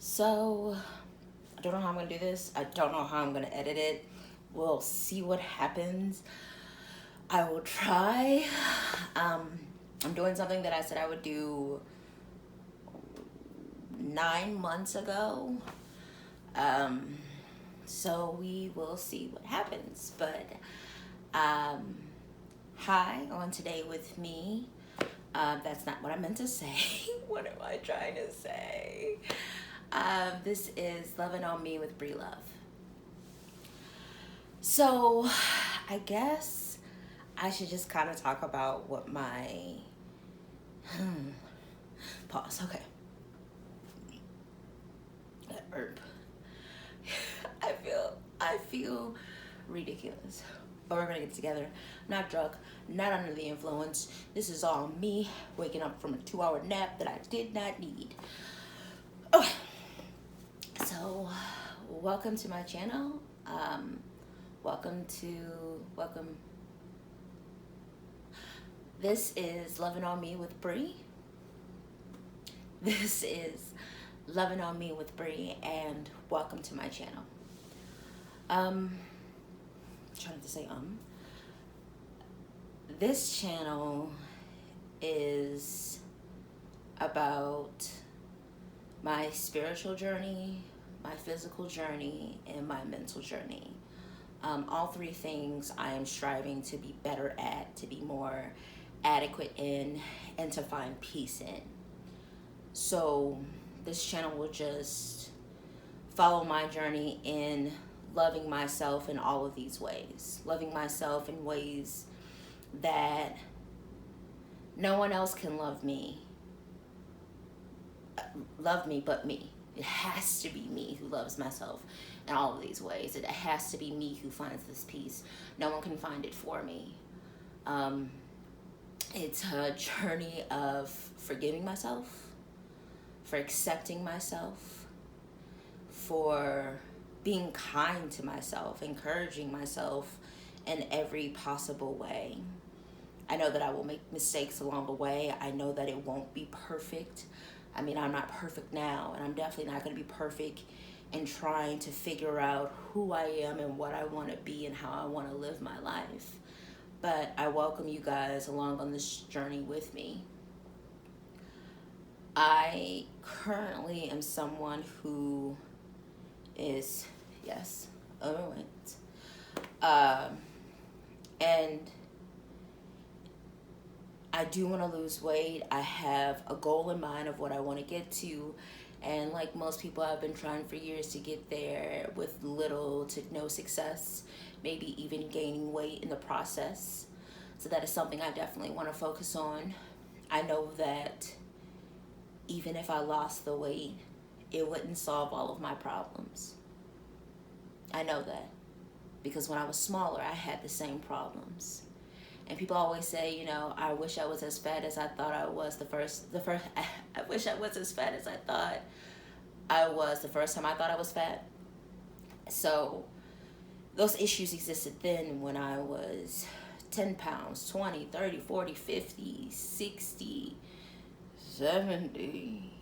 So, I don't know how I'm going to do this. I don't know how I'm going to edit it. We'll see what happens. I will try. Um, I'm doing something that I said I would do 9 months ago. Um, so we will see what happens. But um, hi, on today with me. That's not what I meant to say. What am I trying to say? This is Lovin' on Me with Bree Love. So, I guess I should just kind of talk about what my pause. Okay, that herb. I feel ridiculous. But we're gonna get together. Not drunk, not under the influence. This is all me waking up from a 2-hour nap that I did not need. Okay, so welcome to my channel. Welcome. This is Lovin' on Me with Bree. This is Lovin' on Me with Bree, and welcome to my channel. Trying to say This channel is about my spiritual journey, my physical journey, and my mental journey. All three things I am striving to be better at, to be more adequate in, and to find peace in. So this channel will just follow my journey in loving myself in all of these ways. Loving myself in ways that no one else can love me but me. It has to be me who loves myself in all of these ways. It has to be me who finds this peace. No one can find it for me. It's a journey of forgiving myself, for accepting myself, for being kind to myself, encouraging myself in every possible way. I know that I will make mistakes along the way. I know that it won't be perfect. I mean, I'm not perfect now, and I'm definitely not going to be perfect in trying to figure out who I am and what I want to be and how I want to live my life. But I welcome you guys along on this journey with me. I currently am someone who is, yes, overweight. And I do want to lose weight. I have a goal in mind of what I want to get to. And like most people, I've been trying for years to get there with little to no success, maybe even gaining weight in the process. So that is something I definitely want to focus on. I know that even if I lost the weight, it wouldn't solve all of my problems. I know that because when I was smaller, I had the same problems. And people always say, I wish I was as fat as I thought I was I wish I was as fat as I thought I was the first time I thought I was fat. So those issues existed then when I was 10 pounds, 20, 30, 40, 50, 60, 70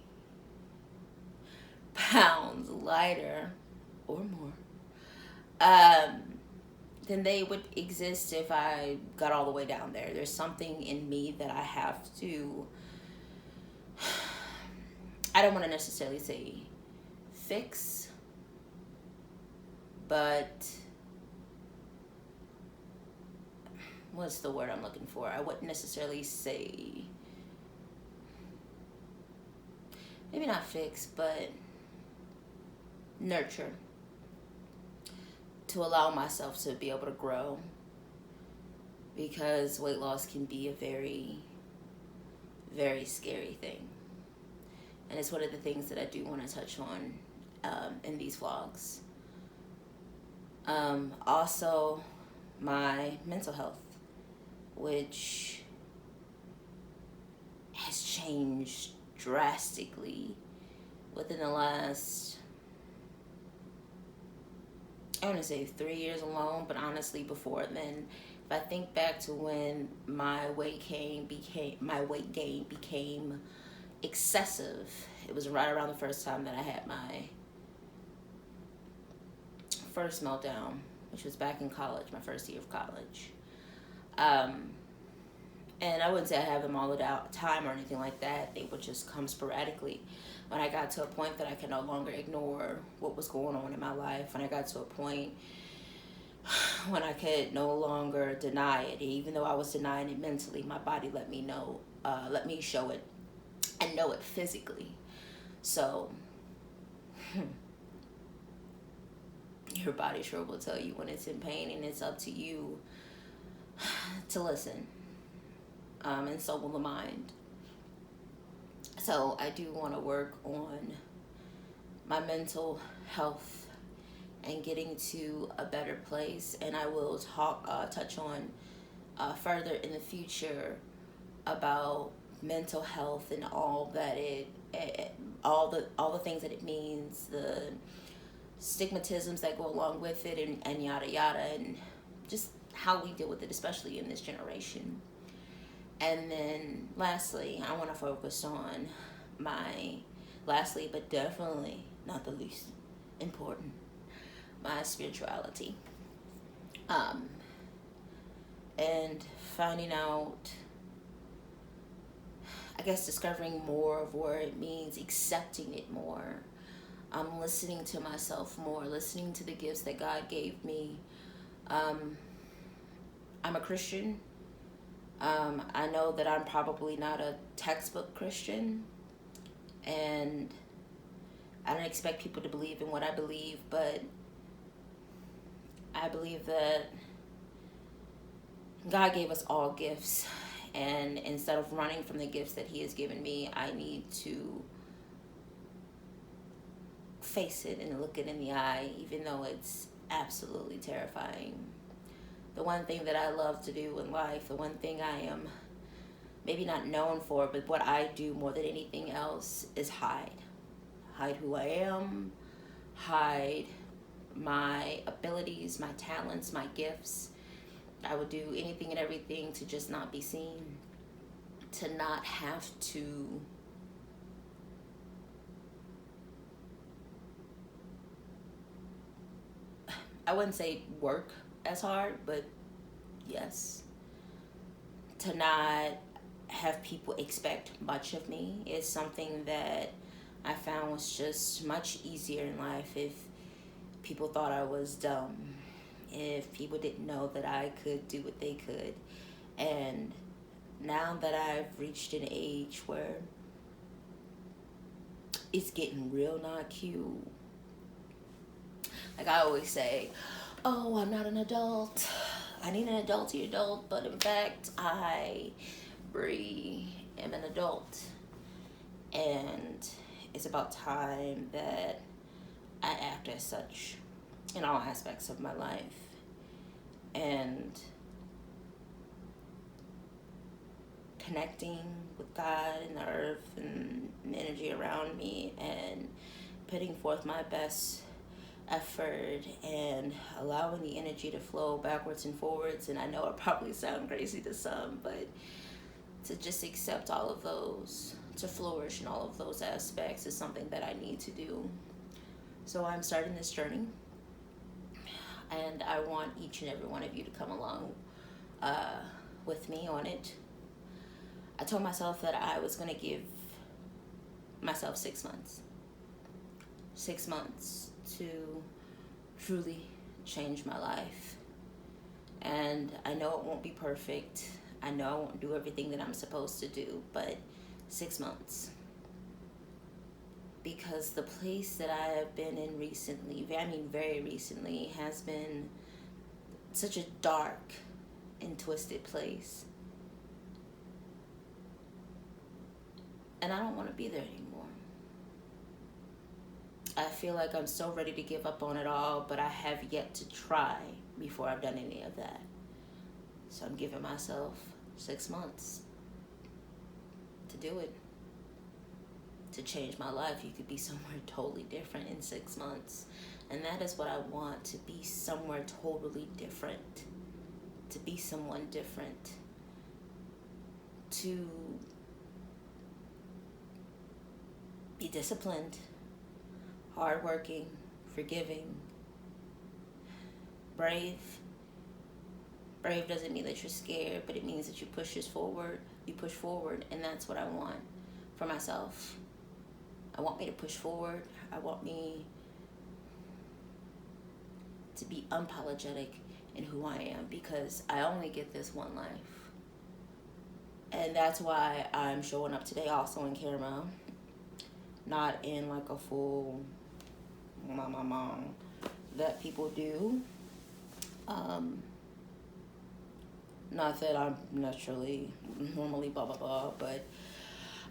pounds lighter or more. Then they would exist if I got all the way down there. There's something in me that I have to, I don't want to necessarily say fix, but what's the word I'm looking for? I wouldn't necessarily say, maybe not fix, but nurture, to allow myself to be able to grow, because weight loss can be a very, very scary thing. And it's one of the things that I do want to touch on in these vlogs. Also, my mental health, which has changed drastically within the last, I want to say 3 years alone, but honestly before then, if I think back to when my weight gain became excessive. It was right around the first time that I had my first meltdown, which was back in college, my first year of college. Um, and I wouldn't say I have them all the time or anything like that. They would just come sporadically. When I got to a point that I could no longer ignore what was going on in my life, when I got to a point when I could no longer deny it, even though I was denying it mentally, my body let me know, let me show it and know it physically. So your body sure will tell you when it's in pain, and it's up to you to listen. And so will the mind. So I do want to work on my mental health and getting to a better place, and I will touch on further in the future about mental health and all that all the things that it means, the stigmatisms that go along with it, and yada yada, and just how we deal with it, especially in this generation. And then lastly, I want to focus on lastly but definitely not the least important, my spirituality. And finding out, I guess, discovering more of what it means, accepting it more. I'm listening to myself more, listening to the gifts that God gave me. I'm a Christian. I know that I'm probably not a textbook Christian, and I don't expect people to believe in what I believe, but I believe that God gave us all gifts, and instead of running from the gifts that He has given me, I need to face it and look it in the eye, even though it's absolutely terrifying. The one thing that I love to do in life, the one thing I am maybe not known for, but what I do more than anything else is hide. Hide who I am, hide my abilities, my talents, my gifts. I would do anything and everything to just not be seen, to not have to I wouldn't say work as hard, but yes, to not have people expect much of me is something that I found was just much easier in life. If people thought I was dumb, if people didn't know that I could do what they could. And now that I've reached an age where it's getting real not cute, like I always say, oh, I'm not an adult, I need an adulty adult, but in fact I am an adult, and it's about time that I act as such in all aspects of my life. And connecting with God and the earth and the energy around me, and putting forth my best effort and allowing the energy to flow backwards and forwards. And I know it probably sounds crazy to some, but to just accept all of those, to flourish in all of those aspects, is something that I need to do. So I'm starting this journey, and I want each and every one of you to come along with me on it. I told myself that I was going to give myself 6 months. 6 months to truly change my life. And I know it won't be perfect. I know I won't do everything that I'm supposed to do, but 6 months. Because the place that I have been in recently, very recently, has been such a dark and twisted place. And I don't want to be there anymore. I feel like I'm so ready to give up on it all, but I have yet to try before I've done any of that. So I'm giving myself 6 months to do it, to change my life. You could be somewhere totally different in 6 months. And that is what I want, to be somewhere totally different, to be someone different, to Be disciplined, hardworking, forgiving, brave. Brave doesn't mean that you're scared, but it means that you push forward, and that's what I want for myself. I want me to push forward. I want me to be unapologetic in who I am, because I only get this one life. And that's why I'm showing up today also in camera, not in like a full mom that people do. Not that I'm normally blah blah blah, but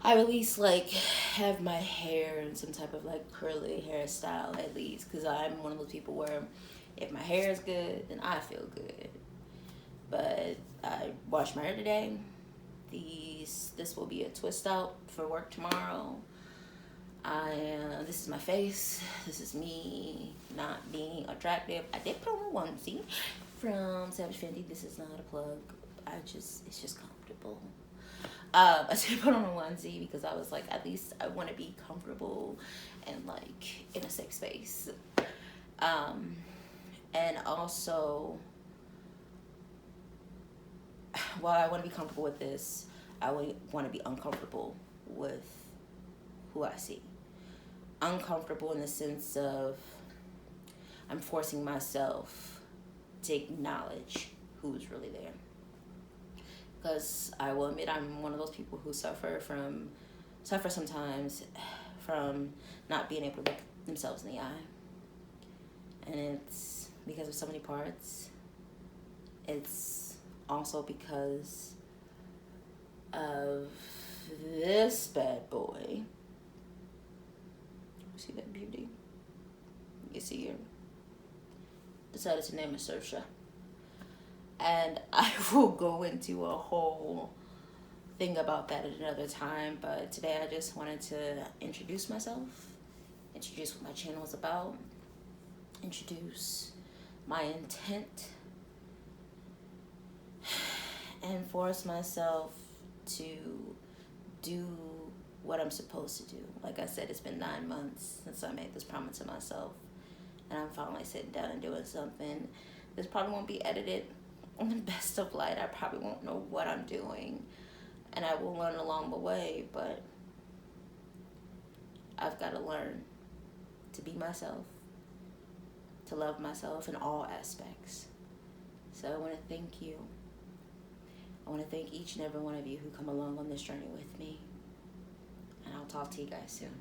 I at least like have my hair in some type of like curly hairstyle at least, because I'm one of those people where if my hair is good, then I feel good. But I washed my hair today. This will be a twist out for work tomorrow. This is my face. This is me not being attractive. I did put on a onesie from Savage Fenty. This is not a plug. It's just comfortable. I did put on a onesie because I was like, at least I want to be comfortable and like in a safe space. And also, while I want to be comfortable with this, I want to be uncomfortable with who I see. Uncomfortable in the sense of I'm forcing myself to acknowledge who's really there. Because I will admit I'm one of those people who suffer sometimes from not being able to look themselves in the eye. And it's because of so many parts. It's also because of this bad boy. See that beauty? You see her? Decided to name her Saoirse. And I will go into a whole thing about that at another time. But today I just wanted to introduce myself, introduce what my channel is about, introduce my intent, and force myself to do what I'm supposed to do. Like I said, it's been 9 months since I made this promise to myself, and I'm finally sitting down and doing something. This probably won't be edited in the best of light. I probably won't know what I'm doing, and I will learn along the way, but I've got to learn to be myself, to love myself in all aspects. So I want to thank you. I want to thank each and every one of you who come along on this journey with me. And I'll talk to you guys soon.